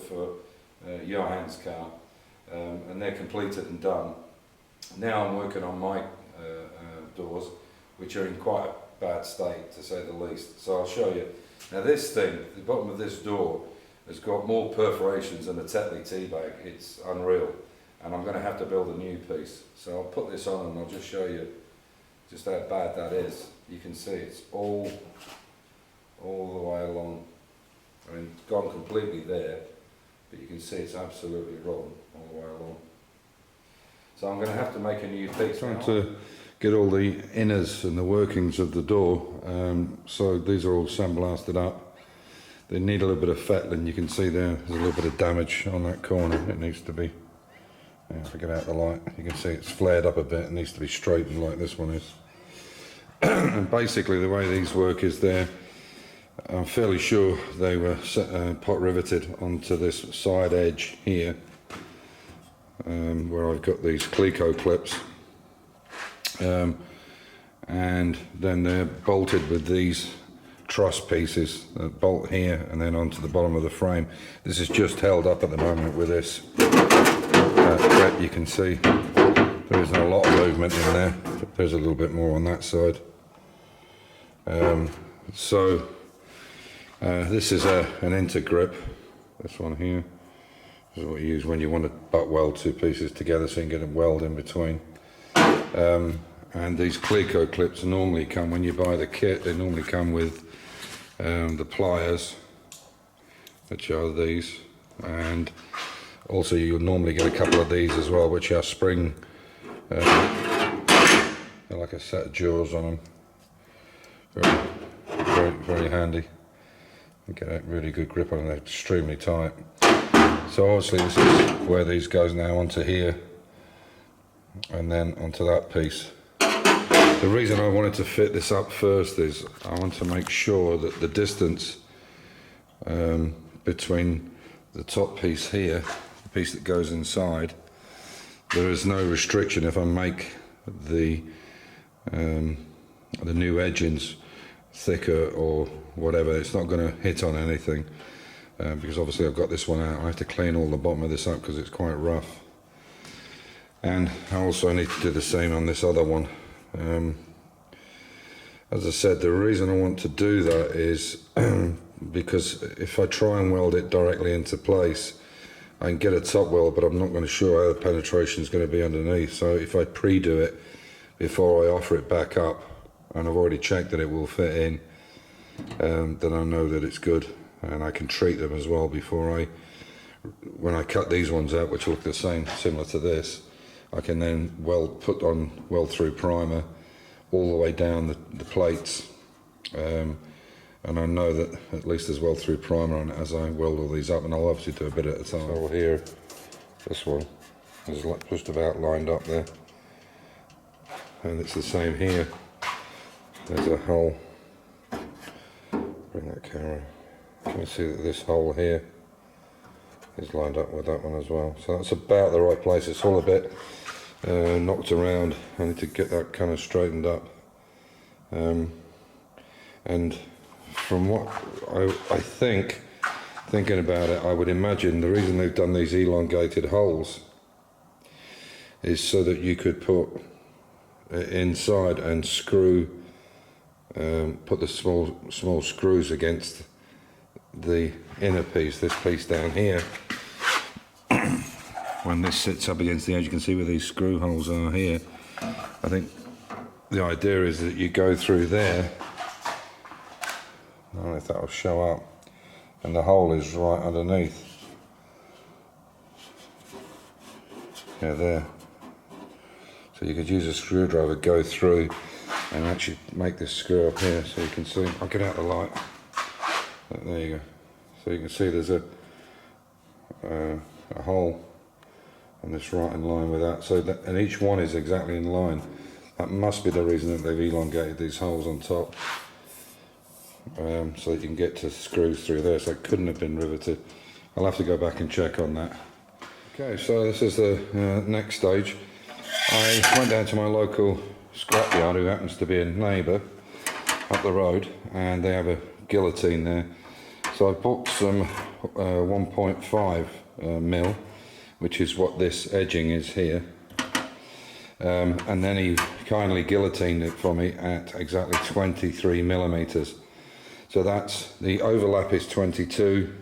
for Johan's car, and they're completed and done. Now I'm working on my doors, which are in quite a bad state, to say the least. So I'll show you. Now this thing, the bottom of this door, has got more perforations than a Tetley tea bag. It's unreal, and I'm going to have to build a new piece. So I'll put this on and I'll just show you just how bad that is. You can see it's all the way along. I mean, it's gone completely there, but you can see it's absolutely rotten all the way along. So I'm going to have to make a new piece. Trying to get all the inners and the workings of the door. So these are all sandblasted up. They need a little bit of fettling. You can see there's a little bit of damage on that corner. It needs to be, if I get out the light, you can see it's flared up a bit. It needs to be straightened like this one is. And basically the way these work is I'm fairly sure they were pot riveted onto this side edge here, where I've got these Cleco clips. And then they're bolted with these truss pieces that bolt here and then onto the bottom of the frame. This is just held up at the moment with this clip. You can see there isn't a lot of movement in there, but there's a little bit more on that side. This is an intergrip, this one here. This is what you use when you want to butt weld two pieces together so you can get a weld in between. And these Cleco clips normally come, when you buy the kit, they normally come with the pliers, which are these, and also you'll normally get a couple of these as well, which are spring, they're like a set of jaws on them. Very handy. You get a really good grip on them, they're extremely tight. So obviously this is where these goes now onto here, and then onto that piece. The reason I wanted to fit this up first is I want to make sure that the distance between the top piece here, the piece that goes inside, there is no restriction if I make the new edgings thicker or whatever. It's not going to hit on anything, because obviously I've got this one out. I have to clean all the bottom of this up because it's quite rough. And I also need to do the same on this other one. As I said, the reason I want to do that is because if I try and weld it directly into place, I can get a top weld, but I'm not going to sure how the penetration is going to be underneath. So if I pre-do it before I offer it back up, and I've already checked that it will fit in, then I know that it's good, and I can treat them as well before when I cut these ones out, which look the same, similar to this, I can then put on weld through primer all the way down the plates, and I know that at least there's weld through primer on it as I weld all these up, and I'll obviously do a bit at a time. So here, this one is just about lined up there, and it's the same here. There's a hole. Bring that camera. You can see that this hole here is lined up with that one as well. So that's about the right place. It's all a bit knocked around. I need to get that kind of straightened up. And from what I think, thinking about it, I would imagine the reason they've done these elongated holes is so that you could put it inside and screw, put the small screws against the inner piece, this piece down here. When this sits up against the edge, you can see where these screw holes are here. I think the idea is that you go through there, I don't know if that will show up, and the hole is right underneath. Yeah, there. So you could use a screwdriver, go through and actually make this screw up here, so you can see. I'll get out the light. There you go. So you can see there's a hole, and it's right in line with that. So that, and each one is exactly in line. That must be the reason that they've elongated these holes on top, so that you can get to screws through there. So it couldn't have been riveted. I'll have to go back and check on that. Okay, so this is the next stage. I went down to my local scrapyard, who happens to be a neighbour up the road, and they have a guillotine there. So I bought some 1.5 mil, which is what this edging is here. And then he kindly guillotined it for me at exactly 23 millimeters. So that's, the overlap is 22,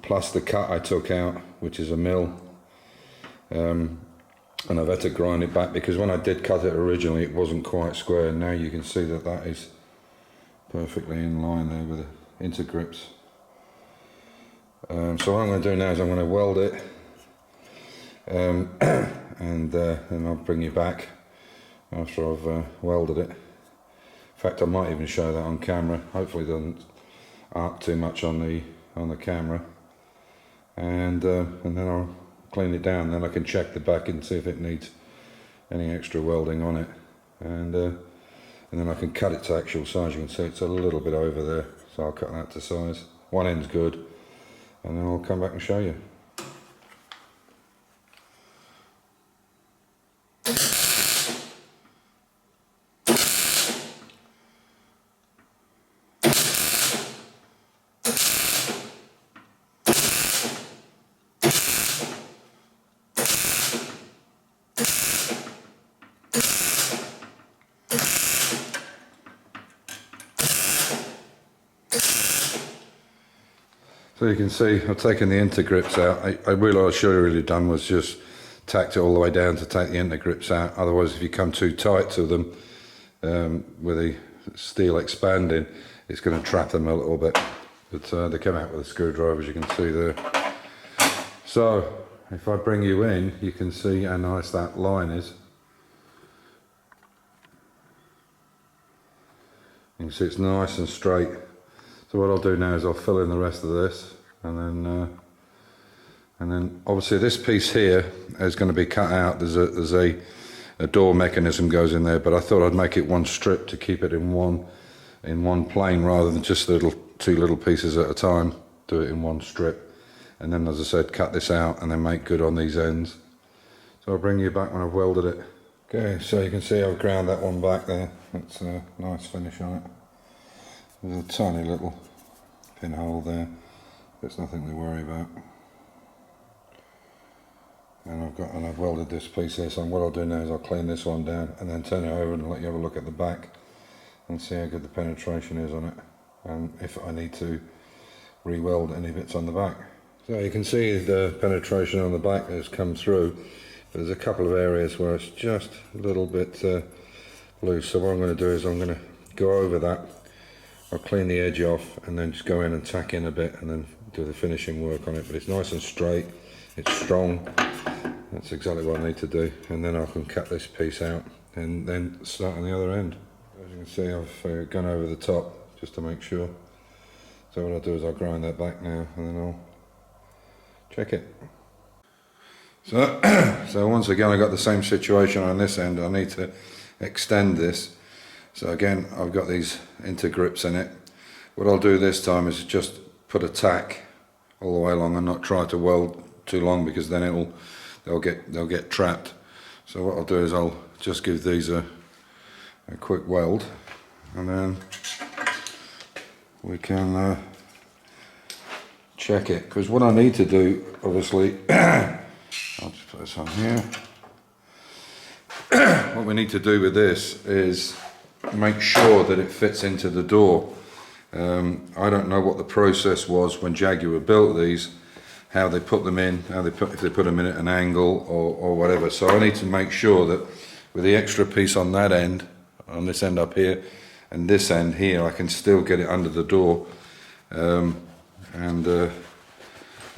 plus the cut I took out, which is a mil. And I've had to grind it back because when I did cut it originally it wasn't quite square, and now you can see that that is perfectly in line there with the intergrips. So what I'm going to do now is I'm going to weld it, and then I'll bring you back after I've welded it. In fact, I might even show that on camera. Hopefully it doesn't arc too much on the camera, and then I'll clean it down. Then I can check the back and see if it needs any extra welding on it, and then I can cut it to actual size. You can see it's a little bit over there, so I'll cut that to size. One end's good, and then I'll come back and show you. So you can see I've taken the intergrips out. I realised what I should have really done was just tacked it all the way down to take the intergrips out. Otherwise, if you come too tight to them with the steel expanding, it's going to trap them a little bit. But they come out with a screwdriver, as you can see there. So if I bring you in, you can see how nice that line is. You can see it's nice and straight. So what I'll do now is I'll fill in the rest of this, and then obviously this piece here is going to be cut out. There's a door mechanism goes in there, but I thought I'd make it one strip to keep it in one plane rather than just two little pieces at a time. Do it in one strip, and then, as I said, cut this out and then make good on these ends. So I'll bring you back when I've welded it. Okay, so you can see I've ground that one back there. That's a nice finish on it. There's a tiny little pinhole there, but it's nothing to worry about. And I've welded this piece here, so what I'll do now is I'll clean this one down and then turn it over and let you have a look at the back and see how good the penetration is on it, and if I need to re-weld any bits on the back. So you can see the penetration on the back has come through, but there's a couple of areas where it's just a little bit loose. So what I'm going to do is I'm going to go over that. I'll clean the edge off and then just go in and tack in a bit and then do the finishing work on it. But it's nice and straight, it's strong, that's exactly what I need to do. And then I can cut this piece out and then start on the other end. As you can see, I've gone over the top just to make sure. So what I'll do is I'll grind that back now and then I'll check it. So once again I got the same situation on this end. I need to extend this. So again, I've got these intergrips in it. What I'll do this time is just put a tack all the way along and not try to weld too long, because then they'll get trapped. So what I'll do is I'll just give these a quick weld, and then we can check it. Because what I need to do, obviously, I'll just put this on here. What we need to do with this is make sure that it fits into the door. I don't know what the process was when Jaguar built these, how they put them in, if they put them in at an angle or whatever. So I need to make sure that with the extra piece on that end, on this end up here, and this end here, I can still get it under the door, and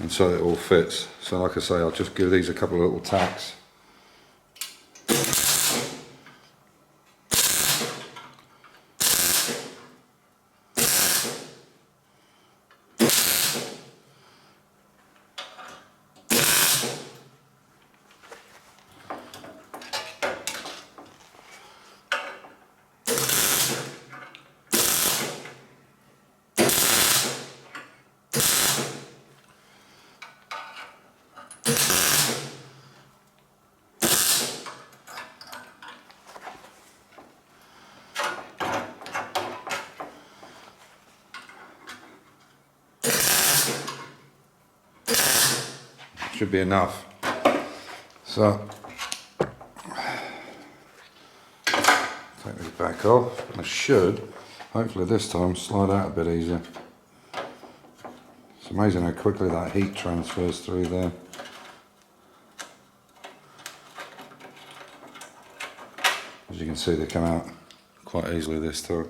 so it all fits. So like I say, I'll just give these a couple of little tacks. should be enough. So take this back off. I should, hopefully this time, slide out a bit easier. It's amazing how quickly that heat transfers through there. As you can see, they come out quite easily this time.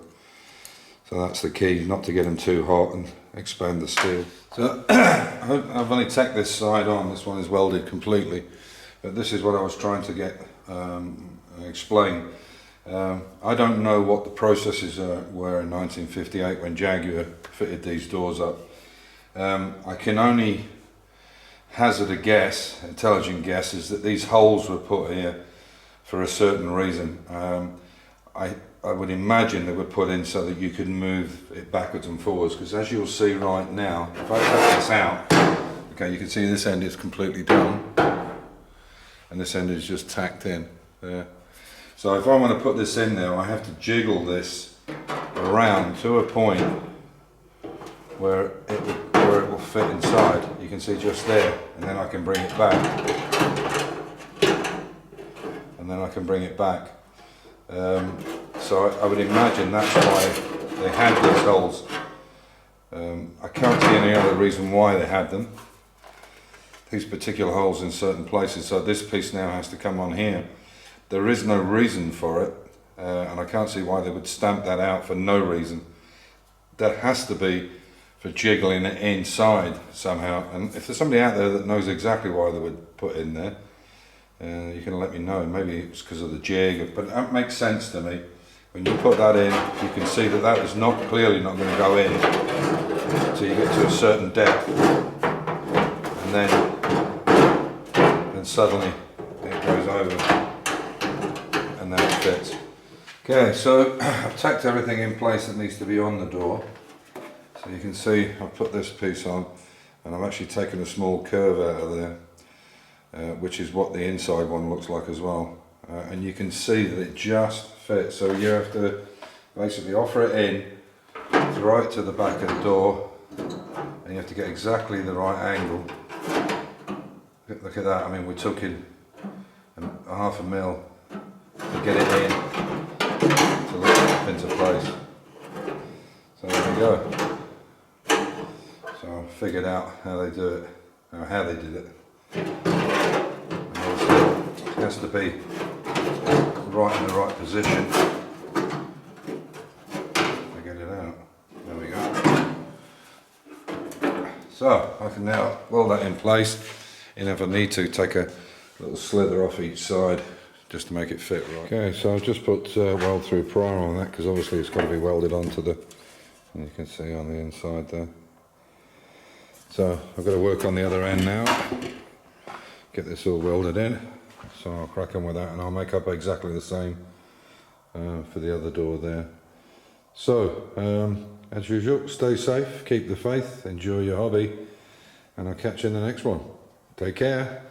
So that's the key, not to get them too hot and expand the steel. So I've only tacked this side on, this one is welded completely, but this is what I was trying to get explain. I don't know what the processes were in 1958 when Jaguar fitted these doors up. I can only hazard a guess, intelligent guess, is that these holes were put here for a certain reason. I would imagine they were put in so that you could move it backwards and forwards, because as you'll see right now, if I cut this out, okay, you can see this end is completely done and this end is just tacked in there. So if I want to put this in there, I have to jiggle this around to a point where it will fit inside. You can see just there, and then I can bring it back. And then I can bring it back. So I would imagine that's why they had these holes. I can't see any other reason why they had them. These particular holes in certain places, so this piece now has to come on here. There is no reason for it, and I can't see why they would stamp that out for no reason. That has to be for jiggling it inside somehow, and if there's somebody out there that knows exactly why they would put it in there, you can let me know. Maybe it's because of the jig, but that makes sense to me. When you put that in, you can see that that is clearly not going to go in until you get to a certain depth, and then suddenly it goes over, and then it fits. Okay, so I've tacked everything in place that needs to be on the door. So you can see I've put this piece on, and I've actually taken a small curve out of there, which is what the inside one looks like as well. And you can see that it just fits, so you have to basically offer it in right to the back of the door, and you have to get exactly the right angle. Look at that, I mean we're talking a half a mil to get it in, to lift it up into place. So there we go. So I figured out how they do it, or how they did it. And also it has to be right in the right position to get it out. There we go. So I can now weld that in place, and if I need to, take a little slither off each side just to make it fit right. Okay, so I've just put weld through primer on that, because obviously it's got to be welded onto the, and you can see on the inside there. So I've got to work on the other end now, get this all welded in. So I'll crack on with that, and I'll make up exactly the same for the other door there. So, as usual, stay safe, keep the faith, enjoy your hobby, and I'll catch you in the next one. Take care.